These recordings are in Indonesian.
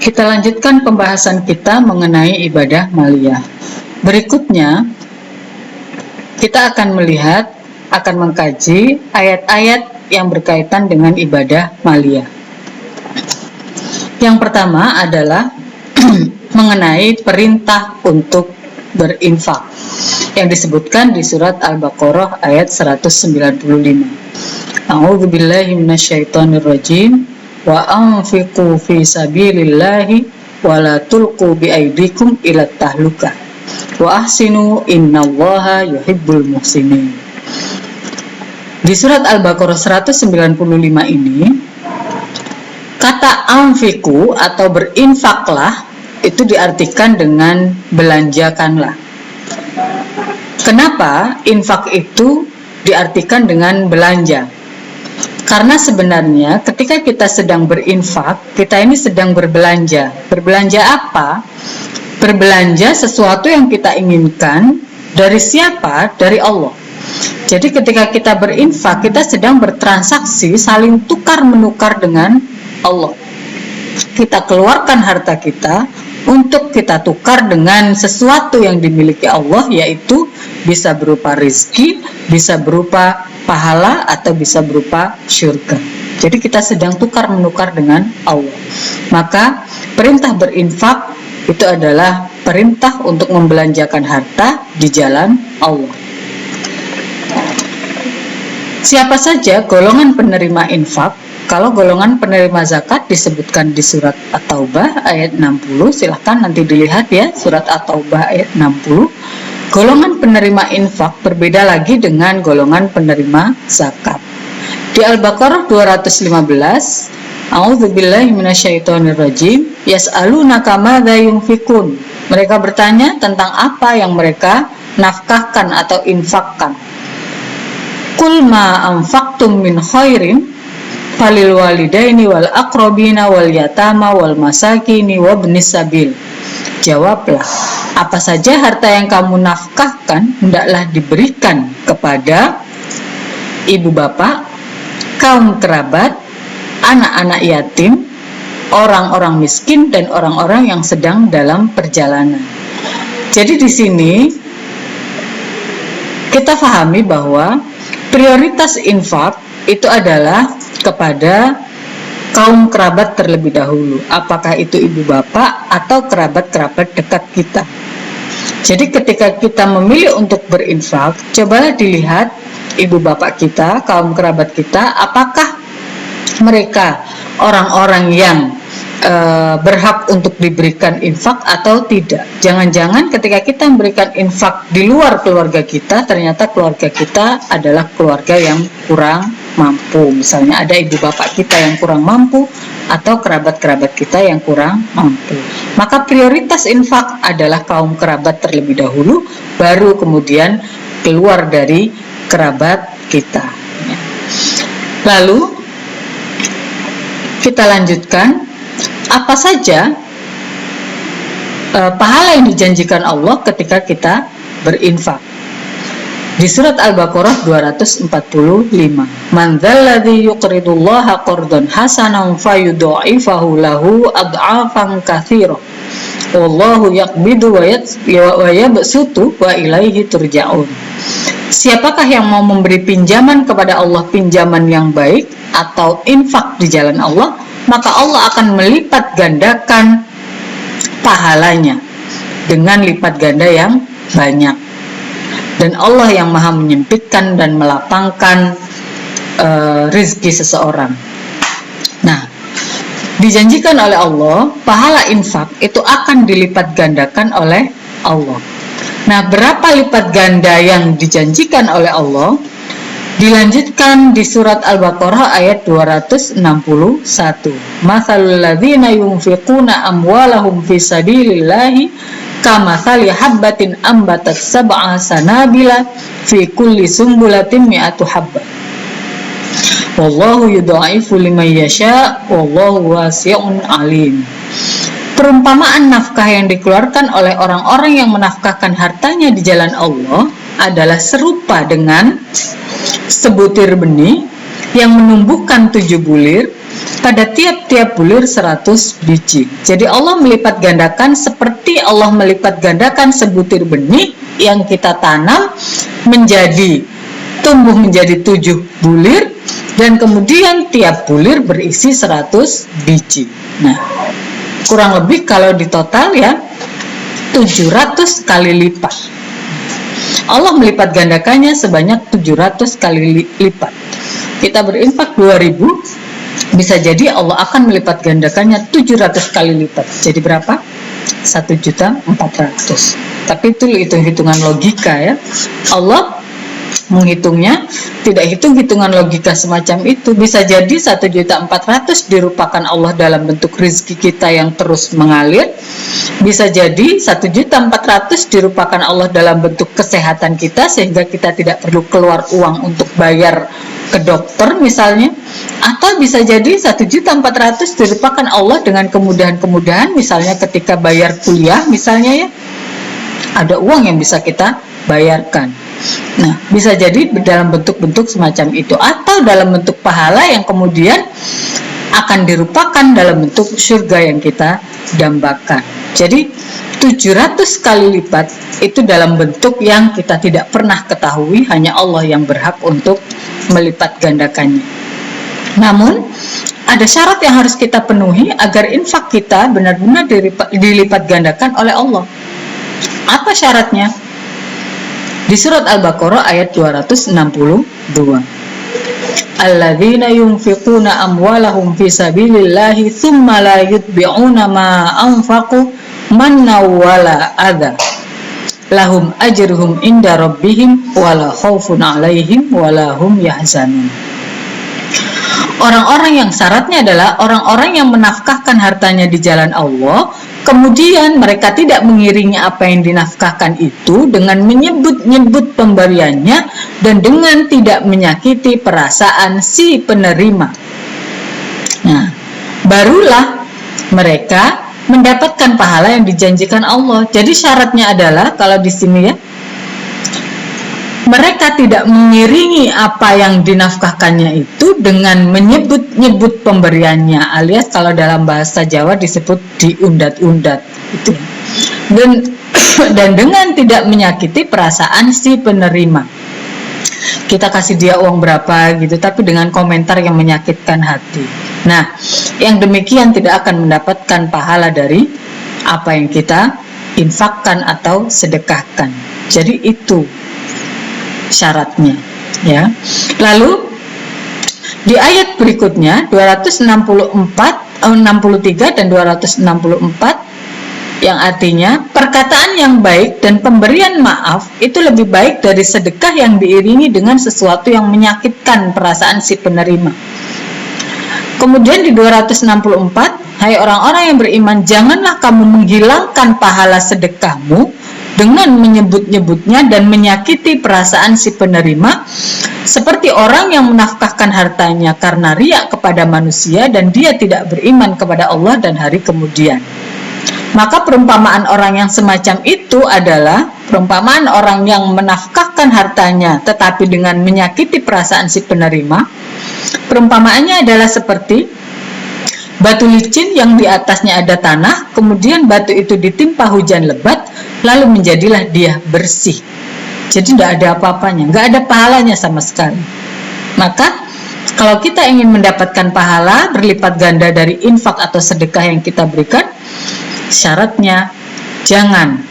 Kita lanjutkan pembahasan kita mengenai ibadah maliyah. Berikutnya, kita akan mengkaji ayat-ayat yang berkaitan dengan ibadah maliyah. Yang pertama adalah mengenai perintah untuk berinfak yang disebutkan di surat Al-Baqarah ayat 195. A'udzubillahi minasyaitonirrajim. Wa anfiqu fi sabilillahi wa la tulqu bi aydikum ila tahlukah wa ahsinu innallaha yuhibbul muhsinin. Di surat Al-Baqarah 195 ini, kata anfiqu atau berinfaklah itu diartikan dengan belanjakanlah. Kenapa infak itu diartikan dengan belanja? Karena sebenarnya ketika kita sedang berinfak, kita ini sedang berbelanja. Berbelanja apa? Berbelanja sesuatu yang kita inginkan. Dari siapa? Dari Allah. Jadi ketika kita berinfak, kita sedang bertransaksi, saling tukar-menukar dengan Allah. Kita keluarkan harta kita untuk kita tukar dengan sesuatu yang dimiliki Allah, yaitu bisa berupa rezeki, bisa berupa pahala, atau bisa berupa syurga. Jadi kita sedang tukar-menukar dengan Allah. Maka perintah berinfak itu adalah perintah untuk membelanjakan harta di jalan Allah. Siapa saja golongan penerima infak? Kalau golongan penerima zakat disebutkan di surat At-Taubah ayat 60, silahkan nanti dilihat ya, surat At-Taubah ayat 60. Golongan penerima infak berbeda lagi dengan golongan penerima zakat. Di Al-Baqarah 215, A'udzubillahi minasyaitonirrajim, yas'alunaka madza yunfikun. Mereka bertanya tentang apa yang mereka nafkahkan atau infakkan. Qul ma anfaqtum min khairin falil walidaini wal aqrabina wal yatama wal masakini wabnis sabil. Jawablah, apa saja harta yang kamu nafkahkan hendaklah diberikan kepada ibu bapak, kaum kerabat, anak-anak yatim, orang-orang miskin, dan orang-orang yang sedang dalam perjalanan. Jadi di sini kita pahami bahwa prioritas infak itu adalah kepada kaum kerabat terlebih dahulu, apakah itu ibu bapak atau kerabat-kerabat dekat kita. Jadi ketika kita memilih untuk berinfak, cobalah dilihat ibu bapak kita, kaum kerabat kita, apakah mereka orang-orang yang berhak untuk diberikan infak atau tidak. Jangan-jangan ketika kita memberikan infak di luar keluarga kita, ternyata keluarga kita adalah keluarga yang kurang mampu. Misalnya ada ibu bapak kita yang kurang mampu atau kerabat-kerabat kita yang kurang mampu. Maka prioritas infak adalah kaum kerabat terlebih dahulu, baru kemudian keluar dari kerabat kita. Lalu kita lanjutkan, apa saja pahala yang dijanjikan Allah ketika kita berinfak. Di surat Al-Baqarah 245, man dzalladzi yuqridullaha qardan hasanan fayudha'ifahu lahu ad'afan katsira wallahu yaqbidu wa yabsutu wa ilaihi turja'un. Siapakah yang mau memberi pinjaman kepada Allah, pinjaman yang baik atau infak di jalan Allah, maka Allah akan melipat gandakan pahalanya dengan lipat ganda yang banyak. Dan Allah yang maha menyempitkan dan melapangkan rizki seseorang. Nah, dijanjikan oleh Allah, pahala infak itu akan dilipat gandakan oleh Allah. Nah, berapa lipat ganda yang dijanjikan oleh Allah? Dilanjutkan di surat Al-Baqarah ayat 261. Matsalul ladzina yunfiquna amwalahum fi sabilillahi kamatsali habbatin ambatat sab'a sanabila fi kulli sumbulatin mi'atu habbah. Wallahu yudha'ifu liman yasha' wallahu wasi'un alim. Perumpamaan nafkah yang dikeluarkan oleh orang-orang yang menafkahkan hartanya di jalan Allah adalah serupa dengan sebutir benih yang menumbuhkan 7 bulir pada tiap-tiap bulir 100 biji. Jadi Allah melipat gandakan seperti Allah melipat gandakan sebutir benih yang kita tanam tumbuh menjadi 7 bulir, dan kemudian tiap bulir berisi 100 biji. Nah, kurang lebih kalau di total ya 700 kali lipat. Allah melipat gandakannya sebanyak 700 kali lipat. Kita berinfak 2.000, bisa jadi Allah akan melipat gandakannya 700 kali lipat. Jadi berapa? 1.400.000. Tapi itu hitung-hitungan logika ya. Allah menghitungnya tidak hitung-hitungan logika semacam itu. Bisa jadi 1.400.000 dirupakan Allah dalam bentuk rezeki kita yang terus mengalir. Bisa jadi 1.400.000 dirupakan Allah dalam bentuk kesehatan kita, sehingga kita tidak perlu keluar uang untuk bayar ke dokter misalnya. Atau bisa jadi 1.400.000 dirupakan Allah dengan kemudahan-kemudahan, misalnya ketika bayar kuliah misalnya ya, ada uang yang bisa kita bayarkan. Nah, bisa jadi dalam bentuk-bentuk semacam itu, atau dalam bentuk pahala yang kemudian akan dirupakan dalam bentuk surga yang kita dambakan. Jadi 700 kali lipat itu dalam bentuk yang kita tidak pernah ketahui, hanya Allah yang berhak untuk melipat gandakannya. Namun ada syarat yang harus kita penuhi agar infak kita benar-benar dilipat gandakan oleh Allah. Apa syaratnya? Di surat Al-Baqarah ayat 262. Alladzina yunfiquna amwalahum fi sabilillahi tsumma la yutbi'una ma anfaqu manna wala adza. Lahum ajruhum inda rabbihim wala khaufun 'alaihim wala hum yahzanun. Orang-orang yang syaratnya adalah orang-orang yang menafkahkan hartanya di jalan Allah, kemudian mereka tidak mengiringi apa yang dinafkahkan itu dengan menyebut-nyebut pemberiannya dan dengan tidak menyakiti perasaan si penerima. Nah, barulah mereka mendapatkan pahala yang dijanjikan Allah. Jadi syaratnya adalah, kalau di sini ya, mereka tidak mengiringi apa yang dinafkahkannya itu dengan menyebut-nyebut pemberiannya, alias kalau dalam bahasa Jawa disebut diundat-undat gitu. Dan dengan tidak menyakiti perasaan si penerima. Kita kasih dia uang berapa gitu, tapi dengan komentar yang menyakitkan hati. Nah, yang demikian tidak akan mendapatkan pahala dari apa yang kita infakkan atau sedekahkan. Jadi itu syaratnya ya. Lalu di ayat berikutnya 63 dan 264 yang artinya perkataan yang baik dan pemberian maaf itu lebih baik dari sedekah yang diiringi dengan sesuatu yang menyakitkan perasaan si penerima. Kemudian di 264, hai orang-orang yang beriman, janganlah kamu menghilangkan pahala sedekahmu dengan menyebut-nyebutnya dan menyakiti perasaan si penerima, seperti orang yang menafkahkan hartanya karena riya kepada manusia dan dia tidak beriman kepada Allah dan hari kemudian. Maka perumpamaan orang yang semacam itu adalah perumpamaan orang yang menafkahkan hartanya tetapi dengan menyakiti perasaan si penerima. Perumpamaannya adalah seperti batu licin yang di atasnya ada tanah, kemudian batu itu ditimpa hujan lebat, lalu menjadilah dia bersih. Jadi tidak ada apa-apanya, nggak ada pahalanya sama sekali. Maka kalau kita ingin mendapatkan pahala berlipat ganda dari infak atau sedekah yang kita berikan, syaratnya jangan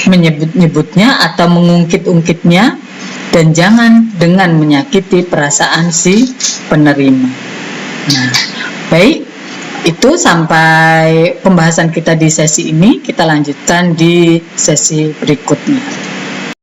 menyebut-nyebutnya atau mengungkit-ungkitnya, dan jangan dengan menyakiti perasaan si penerima. Nah, baik, itu sampai pembahasan kita di sesi ini. Kita lanjutkan di sesi berikutnya.